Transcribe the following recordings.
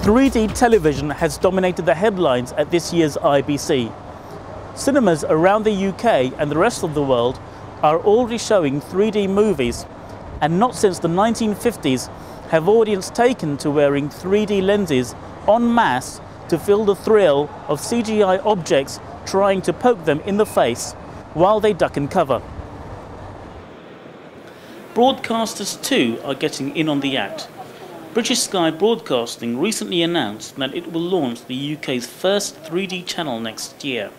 3D television has dominated the headlines at this year's IBC. Cinemas around the UK and the rest of the world are already showing 3D movies, and not since the 1950s have audiences taken to wearing 3D lenses en masse to feel the thrill of CGI objects trying to poke them in the face while they duck and cover. Broadcasters too are getting in on the act. British Sky Broadcasting recently announced that it will launch the UK's first 3D channel next year.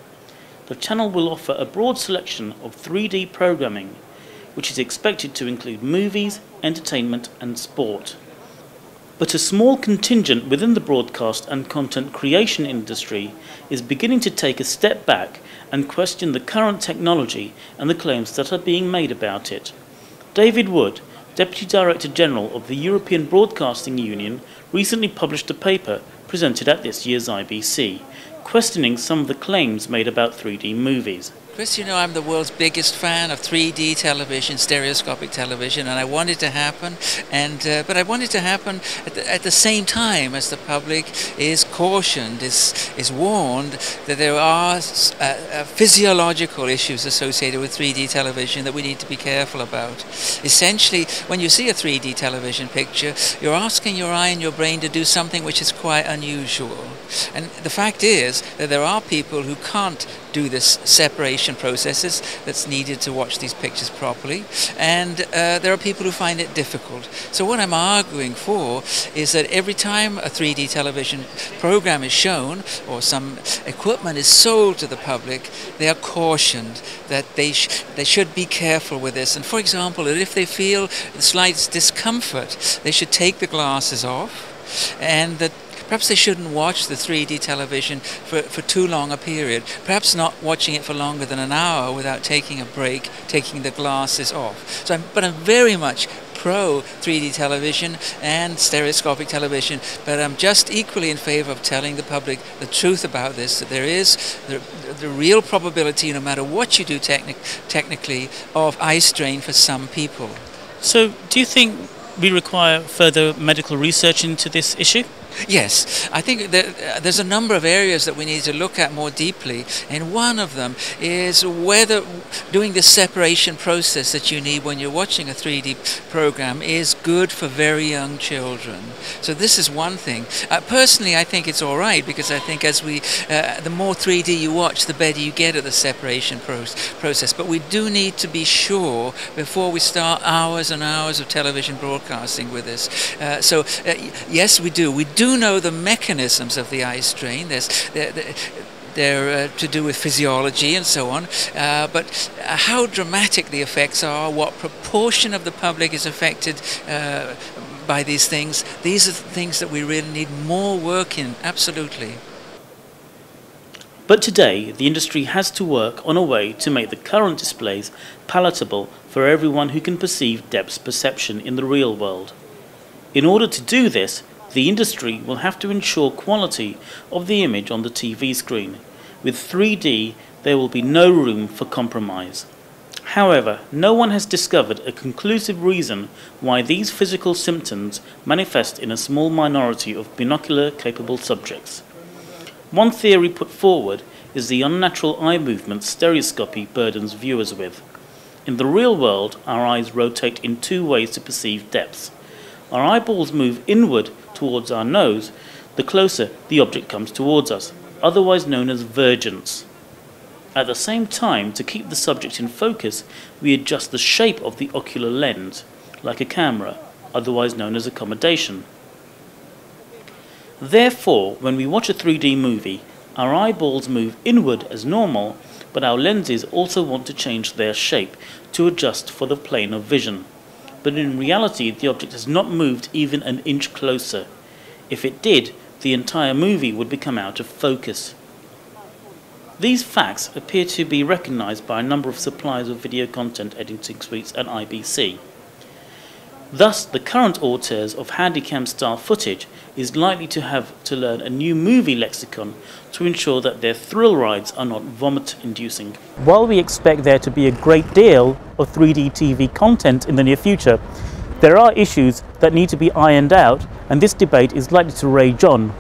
The channel will offer a broad selection of 3D programming, which is expected to include movies, entertainment and sport. But a small contingent within the broadcast and content creation industry is beginning to take a step back and question the current technology and the claims that are being made about it. David Wood, Deputy Director General of the European Broadcasting Union, recently published a paper presented at this year's IBC, questioning some of the claims made about 3D movies. Chris, you know I'm the world's biggest fan of 3D television, stereoscopic television, and I want it to happen. But I want it to happen at the same time as the public is cautioned, is warned that there are physiological issues associated with 3D television that we need to be careful about. Essentially, when you see a 3D television picture, you're asking your eye and your brain to do something which is quite unusual. And the fact is that there are people who can't do this separation processes that's needed to watch these pictures properly, and there are people who find it difficult. So what I'm arguing for is that every time a 3D television program is shown or some equipment is sold to the public, they are cautioned that they should be careful with this. And for example, that if they feel the slight discomfort, they should take the glasses off, and that perhaps they shouldn't watch the 3D television for too long a period, perhaps not watching it for longer than an hour without taking a break, taking the glasses off. But I'm very much pro 3D television and stereoscopic television, but I'm just equally in favour of telling the public the truth about this, that there is the real probability, no matter what you do technically, of eye strain for some people. So do you think we require further medical research into this issue? Yes, I think that there's a number of areas that we need to look at more deeply, and one of them is whether doing the separation process that you need when you're watching a 3D program is good for very young children. So this is one thing. Personally, I think it's all right, because I think as the more 3D you watch, the better you get at the separation process. But we do need to be sure before we start hours and hours of television broadcasting with this. Yes, we do. We do know the mechanisms of the eye strain. They're to do with physiology and so on, but how dramatic the effects are, what proportion of the public is affected by these are the things that we really need more work in, absolutely. But today, the industry has to work on a way to make the current displays palatable for everyone who can perceive depth perception in the real world. In order to do this, the industry will have to ensure quality of the image on the TV screen. With 3D, there will be no room for compromise. However, no one has discovered a conclusive reason why these physical symptoms manifest in a small minority of binocular-capable subjects. One theory put forward is the unnatural eye movement stereoscopy burdens viewers with. In the real world, our eyes rotate in two ways to perceive depths. Our eyeballs move inward towards our nose the closer the object comes towards us, otherwise known as vergence. At the same time, to keep the subject in focus, we adjust the shape of the ocular lens, like a camera, otherwise known as accommodation. Therefore, when we watch a 3D movie, our eyeballs move inward as normal, but our lenses also want to change their shape to adjust for the plane of vision. But in reality, the object has not moved even an inch closer. If it did, the entire movie would become out of focus. These facts appear to be recognized by a number of suppliers of video content editing suites at IBC. Thus, the current auteurs of Handycam-style footage is likely to have to learn a new movie lexicon to ensure that their thrill rides are not vomit-inducing. While we expect there to be a great deal of 3D TV content in the near future, There are issues that need to be ironed out, and this debate is likely to rage on.